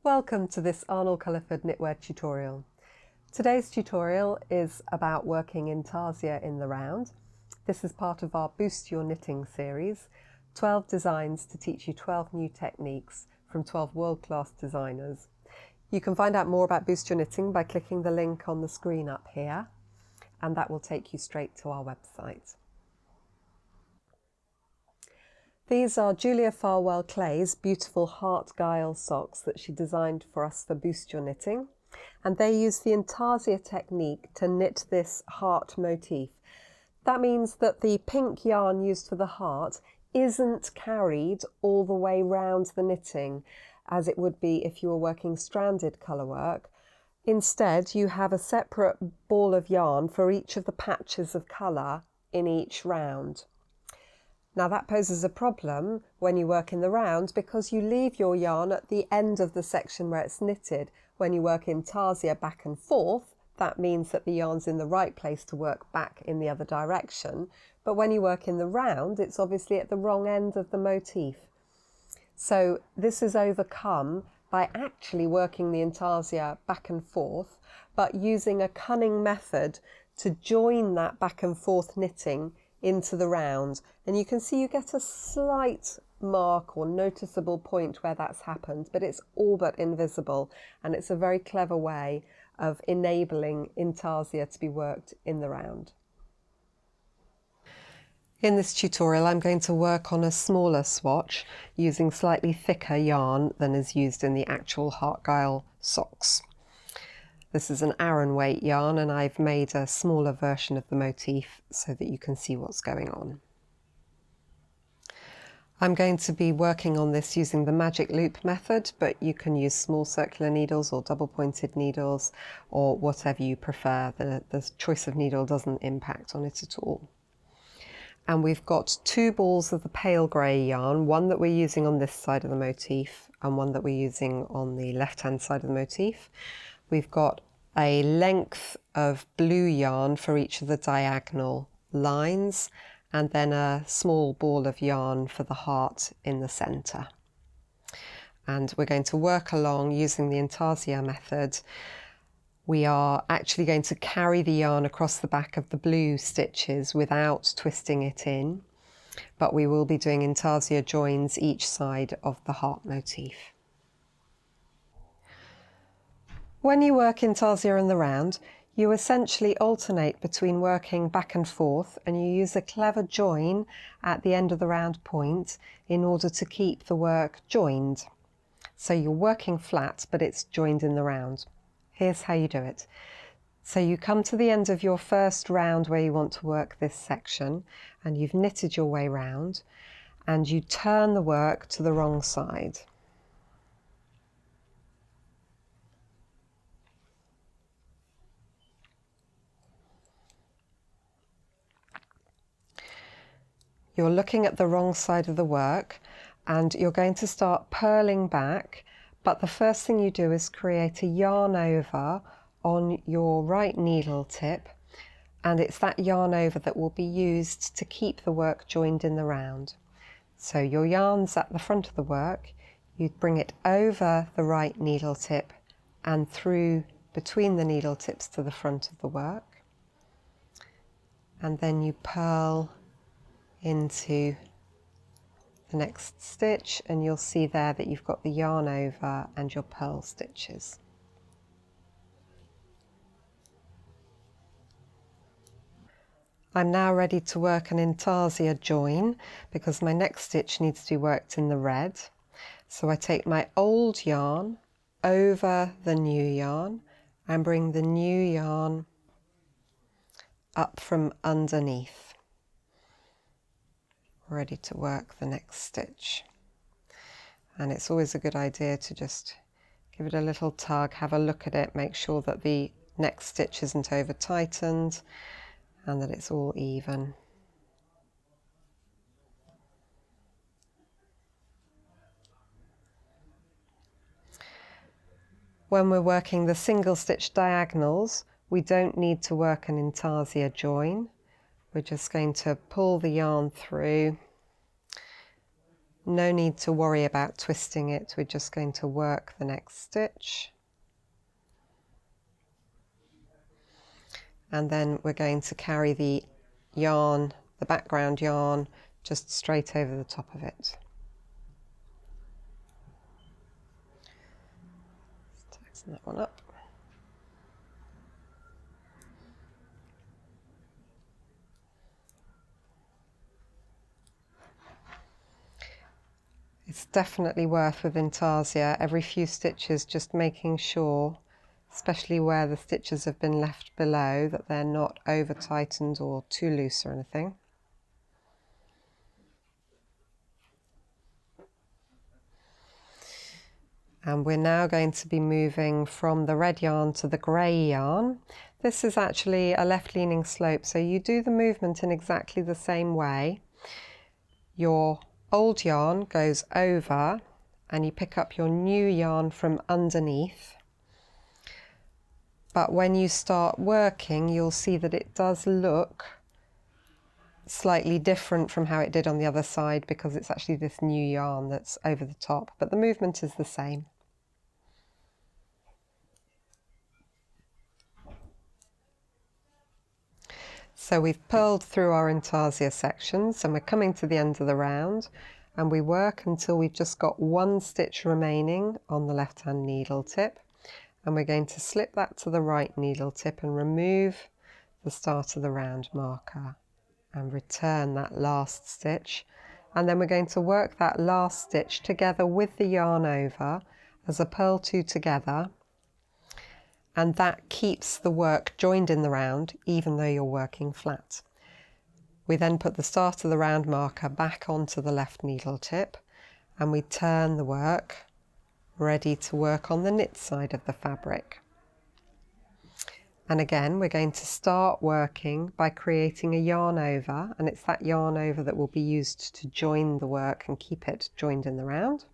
Welcome to this Arnall-Culliford knitwear tutorial. Today's tutorial is about working Intarsia in the round. This is part of our Boost Your Knitting series, 12 designs to teach you 12 new techniques from 12 world-class designers. You can find out more about Boost Your Knitting by clicking the link on the screen up here, and that will take you straight to our website. These are Julia Farwell-Clay's beautiful Heart Guile socks that she designed for us for Boost Your Knitting. And they use the Intarsia technique to knit this heart motif. That means that the pink yarn used for the heart isn't carried all the way round the knitting as it would be if you were working stranded colour work. Instead, you have a separate ball of yarn for each of the patches of colour in each round. Now that poses a problem when you work in the round because you leave your yarn at the end of the section where it's knitted. When you work Intarsia back and forth, that means that the yarn's in the right place to work back in the other direction. But when you work in the round, it's obviously at the wrong end of the motif. So this is overcome by actually working the Intarsia back and forth, but using a cunning method to join that back and forth knitting into the round, and you can see you get a slight mark or noticeable point where that's happened, but it's all but invisible, and it's a very clever way of enabling Intarsia to be worked in the round. In this tutorial I'm going to work on a smaller swatch using slightly thicker yarn than is used in the actual Heart Guile socks. This is an Aran weight yarn, and I've made a smaller version of the motif so that you can see what's going on. I'm going to be working on this using the magic loop method, but you can use small circular needles or double pointed needles or whatever you prefer. The choice of needle doesn't impact on it at all. And we've got two balls of the pale grey yarn, one that we're using on this side of the motif and one that we're using on the left-hand side of the motif. We've got a length of blue yarn for each of the diagonal lines, and then a small ball of yarn for the heart in the centre. And we're going to work along using the Intarsia method. We are actually going to carry the yarn across the back of the blue stitches without twisting it in, but we will be doing Intarsia joins each side of the heart motif. When you work Intarsia in the round, you essentially alternate between working back and forth, and you use a clever join at the end of the round point in order to keep the work joined. So you're working flat, but it's joined in the round. Here's how you do it. So you come to the end of your first round where you want to work this section, and you've knitted your way round, and you turn the work to the wrong side. You're looking at the wrong side of the work, and you're going to start purling back, but the first thing you do is create a yarn over on your right needle tip, and it's that yarn over that will be used to keep the work joined in the round. So your yarn's at the front of the work, you bring it over the right needle tip and through between the needle tips to the front of the work, and then you purl into the next stitch, and you'll see there that you've got the yarn over and your purl stitches. I'm now ready to work an Intarsia join because my next stitch needs to be worked in the red. So I take my old yarn over the new yarn and bring the new yarn up from underneath, ready to work the next stitch. And it's always a good idea to just give it a little tug, have a look at it, make sure that the next stitch isn't over tightened and that it's all even. When we're working the single stitch diagonals, we don't need to work an Intarsia join. We're just going to pull the yarn through No need to worry about twisting it, we're just going to work the next stitch. And then we're going to carry the yarn, the background yarn, just straight over the top of it. Let's tighten that one up. It's definitely worth with Intarsia every few stitches just making sure, especially where the stitches have been left below, that they're not over tightened or too loose or anything. And we're now going to be moving from the red yarn to the grey yarn. This is actually a left-leaning slope, so you do the movement in exactly the same way. Your old yarn goes over and you pick up your new yarn from underneath. But when you start working, you'll see that it does look slightly different from how it did on the other side, because it's actually this new yarn that's over the top, but the movement is the same. So we've purled through our Intarsia sections and we're coming to the end of the round, and we work until we've just got one stitch remaining on the left hand needle tip, and we're going to slip that to the right needle tip and remove the start of the round marker and return that last stitch, and then we're going to work that last stitch together with the yarn over as a purl two together, and that keeps the work joined in the round even though you're working flat. We then put the start of the round marker back onto the left needle tip and we turn the work, ready to work on the knit side of the fabric. And again, we're going to start working by creating a yarn over, and it's that yarn over that will be used to join the work and keep it joined in the round.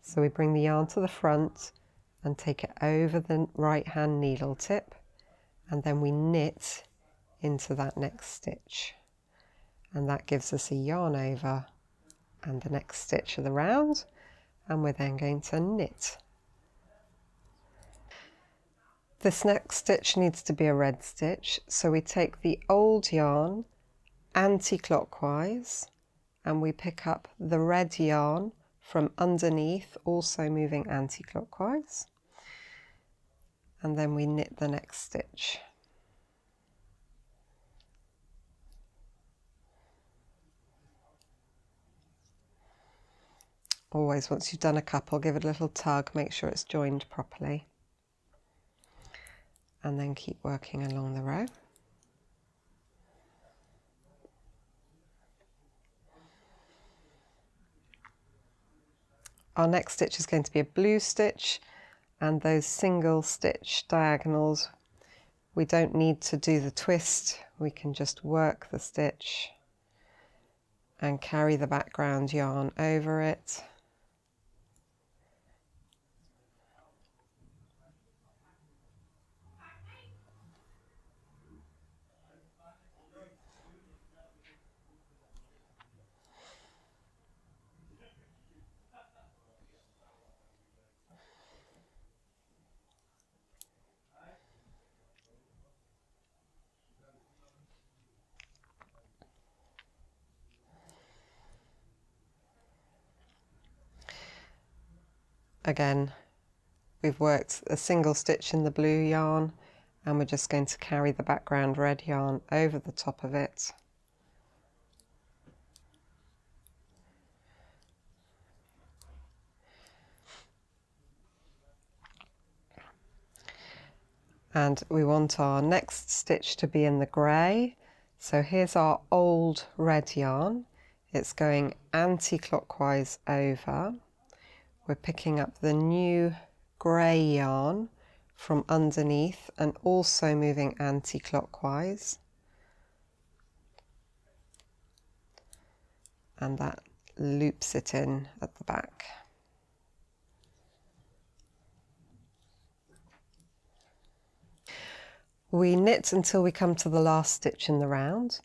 So we bring the yarn to the front and take it over the right hand needle tip, and then we knit into that next stitch, and that gives us a yarn over and the next stitch of the round, and we're then going to knit. This next stitch needs to be a red stitch, so we take the old yarn anti-clockwise and we pick up the red yarn from underneath, also moving anti-clockwise, and then we knit the next stitch. Always, once you've done a couple, give it a little tug, make sure it's joined properly, and then keep working along the row. Our next stitch is going to be a blue stitch, and those single stitch diagonals, we don't need to do the twist, we can just work the stitch and carry the background yarn over it. Again, we've worked a single stitch in the blue yarn, and we're just going to carry the background red yarn over the top of it. And we want our next stitch to be in the grey. So here's our old red yarn. It's going anti-clockwise over. We're picking up the new grey yarn from underneath and also moving anti-clockwise. And that loops it in at the back. We knit until we come to the last stitch in the round,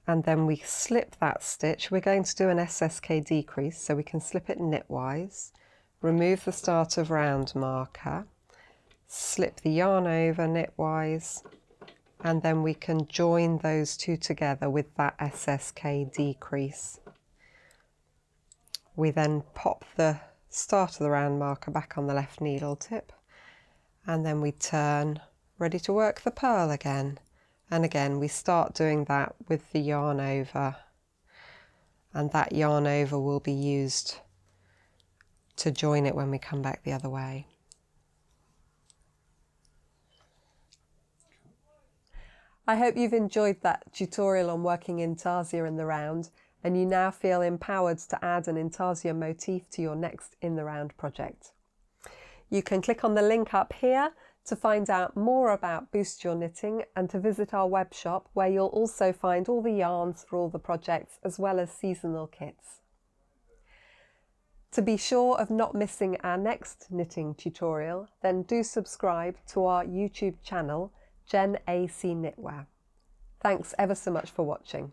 and then we slip that stitch. We're going to do an SSK decrease, so we can slip it knitwise, remove the start of round marker, slip the yarn over knitwise, and then we can join those two together with that SSK decrease. We then pop the start of the round marker back on the left needle tip, and then we turn, ready to work the purl again. And again, we start doing that with the yarn over, and that yarn over will be used to join it when we come back the other way. I hope you've enjoyed that tutorial on working Intarsia in the round, and you now feel empowered to add an Intarsia motif to your next in the round project. You can click on the link up here to find out more about Boost Your Knitting and to visit our web shop, where you'll also find all the yarns for all the projects as well as seasonal kits. To be sure of not missing our next knitting tutorial, then do subscribe to our YouTube channel, Jen AC Knitwear. Thanks ever so much for watching.